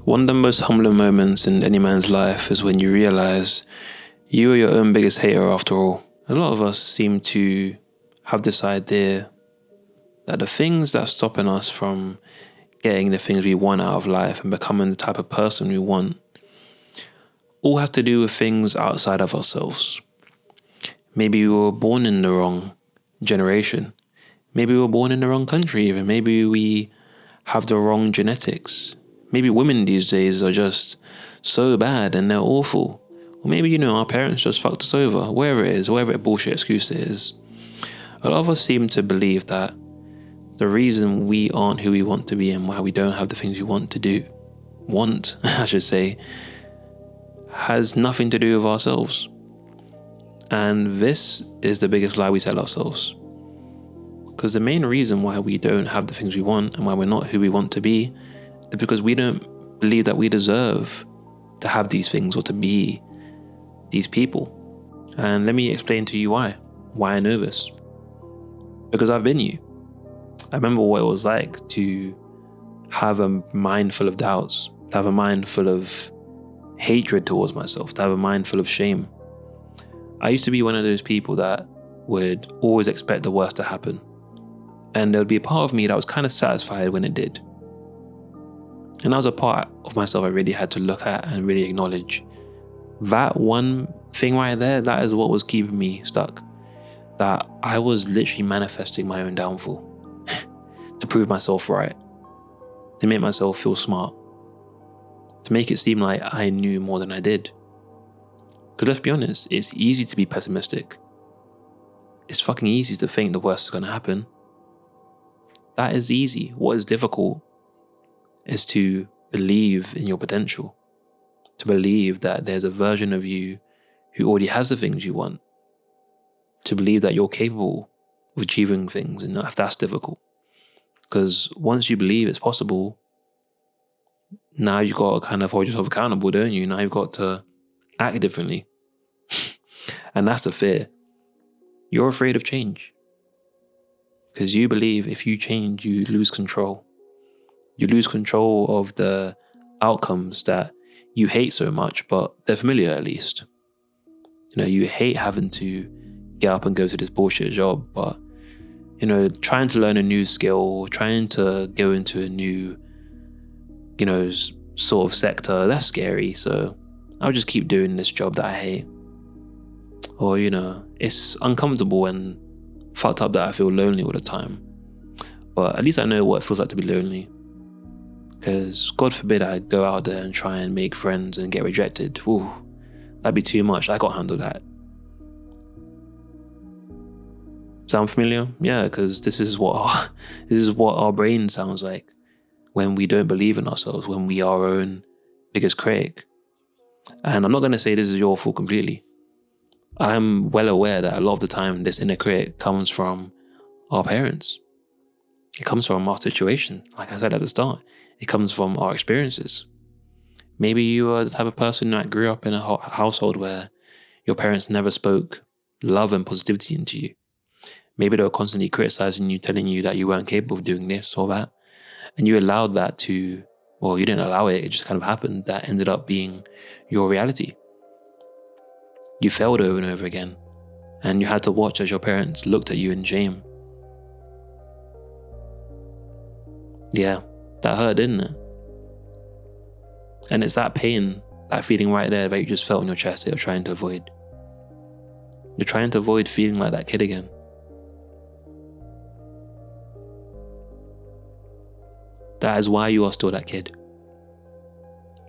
One of the most humbling moments in any man's life is when you realize you are your own biggest hater after all. A lot of us seem to have this idea that the things that are stopping us from getting the things we want out of life and becoming the type of person we want all have to do with things outside of ourselves. Maybe we were born in the wrong generation. Maybe we were born in the wrong country even. Maybe we have the wrong genetics. Maybe women these days are just so bad and they're awful. Or maybe, our parents just fucked us over. Wherever it is, whatever bullshit excuse it is. A lot of us seem to believe that the reason we aren't who we want to be and why we don't have the things we want, has nothing to do with ourselves. And this is the biggest lie we tell ourselves. Because the main reason why we don't have the things we want and why we're not who we want to be is because we don't believe that we deserve to have these things or to be these people. And let me explain to you why I know this. Because I've been you. I remember what it was like to have a mind full of doubts, to have a mind full of hatred towards myself, to have a mind full of shame. I used to be one of those people that would always expect the worst to happen. And there would be a part of me that was kind of satisfied when it did. And that was a part of myself I really had to look at and really acknowledge. That one thing right there, that is what was keeping me stuck. That I was literally manifesting my own downfall to prove myself right, to make myself feel smart, to make it seem like I knew more than I did. Because let's be honest, it's easy to be pessimistic. It's fucking easy to think the worst is going to happen. That is easy. What is difficult is to believe in your potential, to believe that there's a version of you who already has the things you want, to believe that you're capable of achieving things, and that's difficult. Because once you believe it's possible, now you've got to kind of hold yourself accountable, don't you? Now you've got to act differently. And that's the fear. You're afraid of change. Because you believe if you change, you lose control. You lose control of the outcomes that you hate so much, but they're familiar at least. You hate having to get up and go to this bullshit job, but, trying to learn a new skill, trying to go into a new, sort of sector, that's scary. So I'll just keep doing this job that I hate. Or, it's uncomfortable and fucked up that I feel lonely all the time. But at least I know what it feels like to be lonely. Because God forbid I go out there and try and make friends and get rejected. Ooh, that'd be too much. I can't handle that. Sound familiar? Yeah, because this is what our brain sounds like when we don't believe in ourselves, when we are our own biggest critic. And I'm not going to say this is your fault completely. I'm well aware that a lot of the time this inner critic comes from our parents. It comes from our situation. Like I said at the start, it comes from our experiences. Maybe you are the type of person that grew up in a household where your parents never spoke love and positivity into you. Maybe they were constantly criticizing you, telling you that you weren't capable of doing this or that. And you allowed that to, well, you didn't allow it, it just kind of happened. That ended up being your reality. You failed over and over again. And you had to watch as your parents looked at you in shame. Yeah, that hurt, didn't it? And it's that pain, that feeling right there that you just felt in your chest that you're trying to avoid. You're trying to avoid feeling like that kid again. That is why you are still that kid.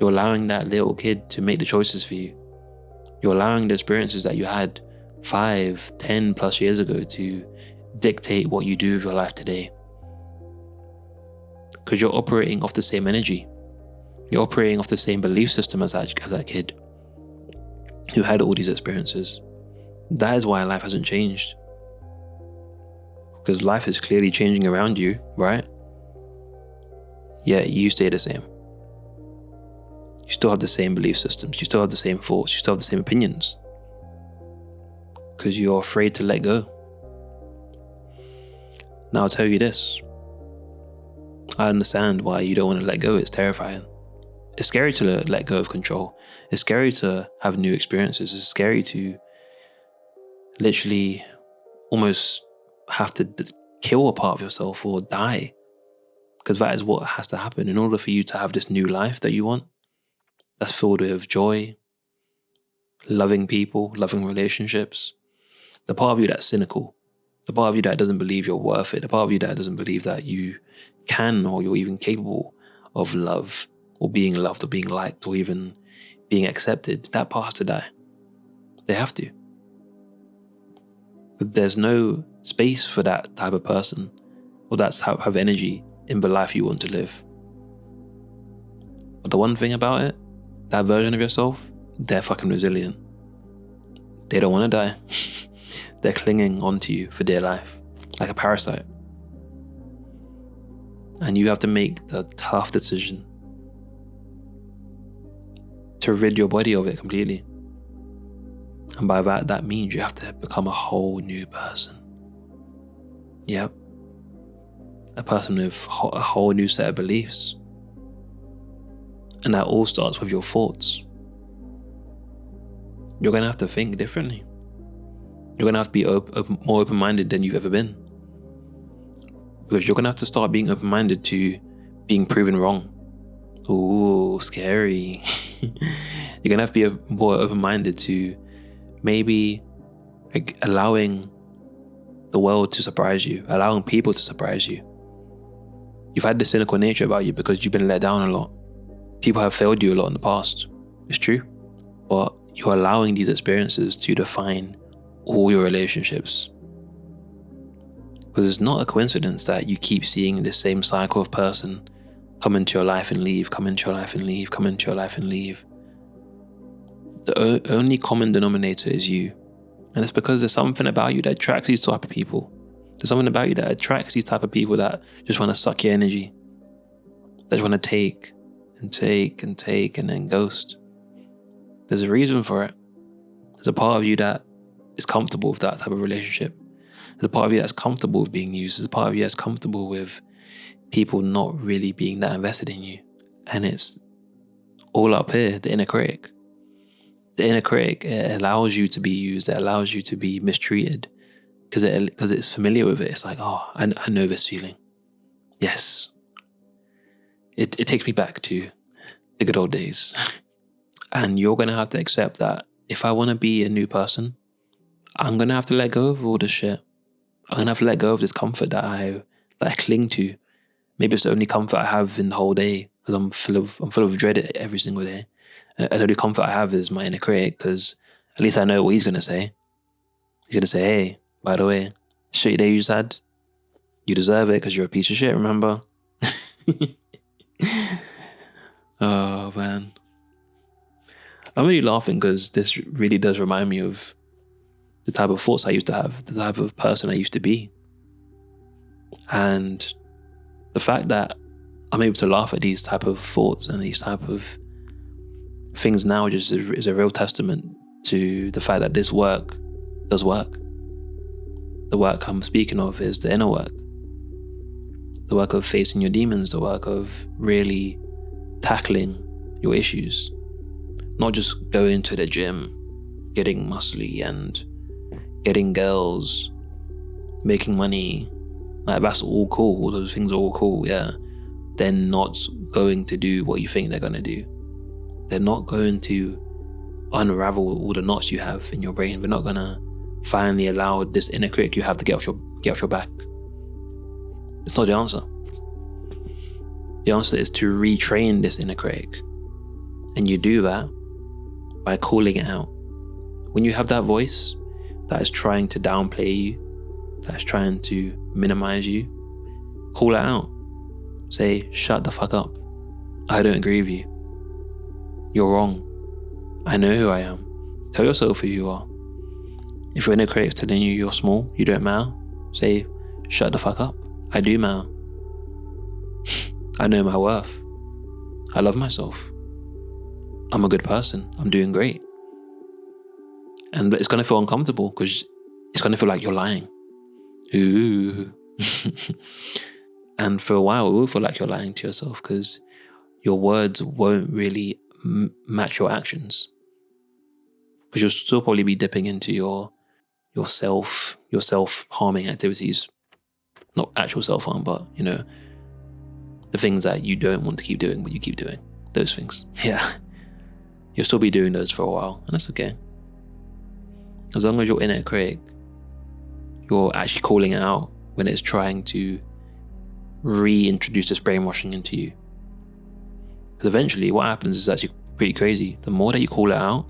You're allowing that little kid to make the choices for you. You're allowing the experiences that you had 5, 10 plus years ago to dictate what you do with your life today. Because you're operating off the same energy. You're operating off the same belief system as that kid who had all these experiences. That is why life hasn't changed. Because life is clearly changing around you, right? Yet you stay the same. You still have the same belief systems. You still have the same thoughts. You still have the same opinions. Because you're afraid to let go. Now I'll tell you this. I understand why you don't want to let go. It's terrifying. It's scary to let go of control. It's scary to have new experiences. It's scary to literally almost have to kill a part of yourself or die. Because that is what has to happen in order for you to have this new life that you want. That's filled with joy, loving people, loving relationships. The part of you that's cynical, the part of you that doesn't believe you're worth it, the part of you that doesn't believe that you can or you're even capable of love or being loved or being liked or even being accepted, that part has to die. They have to. But there's no space for that type of person or that type of energy in the life you want to live. But the one thing about it, that version of yourself, they're fucking resilient. They don't want to die. They're clinging onto you for dear life, like a parasite. And you have to make the tough decision to rid your body of it completely. And by that means you have to become a whole new person. Yep. A person with a whole new set of beliefs. And that all starts with your thoughts. You're going to have to think differently. You're going to have to be more open-minded than you've ever been. Because you're going to have to start being open-minded to being proven wrong. Ooh, scary. You're going to have to be more open-minded to maybe allowing the world to surprise you, allowing people to surprise you. You've had this cynical nature about you because you've been let down a lot. People have failed you a lot in the past. It's true. But you're allowing these experiences to define all your relationships. Because it's not a coincidence that you keep seeing this same cycle of person come into your life and leave, come into your life and leave, come into your life and leave. The only common denominator is you. And it's because there's something about you that attracts these type of people. There's something about you that attracts these type of people that just want to suck your energy. That just want to take and take and take and then ghost. There's a reason for it. There's a part of you that is comfortable with that type of relationship. There's a part of you that's comfortable with being used. There's a part of you that's comfortable with people not really being that invested in you. And it's all up here, the inner critic. The inner critic, it allows you to be used. It allows you to be mistreated because it's familiar with it. It's like, oh, I know this feeling. Yes. It takes me back to the good old days. And you're going to have to accept that if I want to be a new person, I'm going to have to let go of all this shit. I'm going to have to let go of this comfort that I cling to. Maybe it's the only comfort I have in the whole day because I'm full of dread every single day. And the only comfort I have is my inner critic because at least I know what he's going to say. He's going to say, hey, by the way, shitty day you just had, you deserve it because you're a piece of shit, remember? Oh, man. I'm really laughing because this really does remind me of the type of thoughts I used to have, the type of person I used to be. And the fact that I'm able to laugh at these type of thoughts and these type of things now just is a real testament to the fact that this work does work. The work I'm speaking of is the inner work. The work of facing your demons, the work of really tackling your issues. Not just going to the gym, getting muscly and getting girls, making money. Like, that's all cool. All those things are all cool, yeah. They're not going to do what you think they're going to do. They're not going to unravel all the knots you have in your brain. They're not going to finally allow this inner critic you have to get off your back. It's not the answer. The answer is to retrain this inner critic. And you do that by calling it out. When you have that voice that is trying to downplay you, that's trying to minimize you, call it out. Say, shut the fuck up. I don't agree with you. You're wrong. I know who I am. Tell yourself who you are. If your inner critic's telling you you're small, you don't matter, say, shut the fuck up. I do matter. I know my worth. I love myself. I'm a good person. I'm doing great. And it's going to feel uncomfortable because it's going to feel like you're lying. Ooh. And for a while, it will feel like you're lying to yourself because your words won't really match your actions, because you'll still probably be dipping into your self-harming activities. Not actual self-harm, but, the things that you don't want to keep doing, but you keep doing. Those things. Yeah. You'll still be doing those for a while, and that's okay. As long as your inner critic, you're actually calling it out when it's trying to reintroduce this brainwashing into you. Because eventually what happens is actually pretty crazy. The more that you call it out,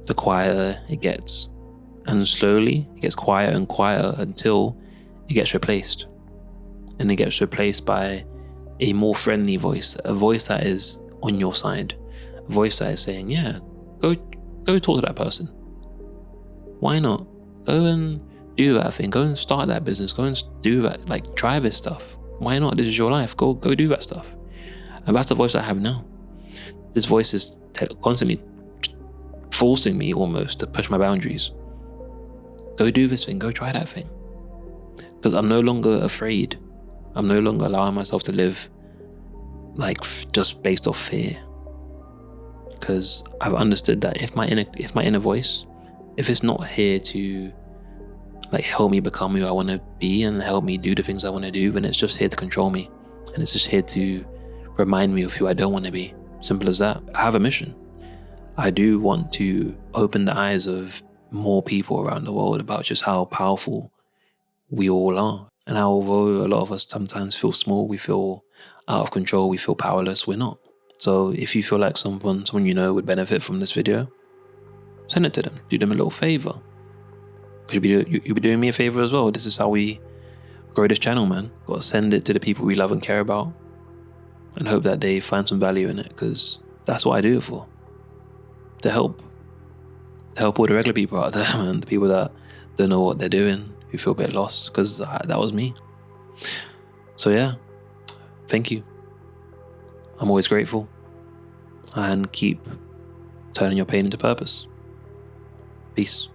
the quieter it gets. And slowly it gets quieter and quieter until it gets replaced. And it gets replaced by a more friendly voice, a voice that is on your side, a voice that is saying, yeah, go talk to that person. Why not? Go and do that thing. Go and start that business. Go and do that. Like, try this stuff. Why not? This is your life. Go do that stuff. And that's the voice I have now. This voice is constantly forcing me almost to push my boundaries. Go do this thing. Go try that thing. Because I'm no longer afraid. I'm no longer allowing myself to live just based off fear. Because I've understood that if my inner voice, if it's not here to help me become who I want to be and help me do the things I want to do, then it's just here to control me. And it's just here to remind me of who I don't want to be. Simple as that. I have a mission. I do want to open the eyes of more people around the world about just how powerful we all are. And how, although a lot of us sometimes feel small, we feel out of control, we feel powerless, we're not. So if you feel like someone would benefit from this video, send it to them. Do them a little favor. Because you'll be doing me a favor as well. This is how we grow this channel, man. Got to send it to the people we love and care about and hope that they find some value in it, because that's what I do it for. To help all the regular people out there, man. The people that don't know what they're doing, who feel a bit lost, because that was me. So yeah, thank you. I'm always grateful. And keep turning your pain into purpose. Peace.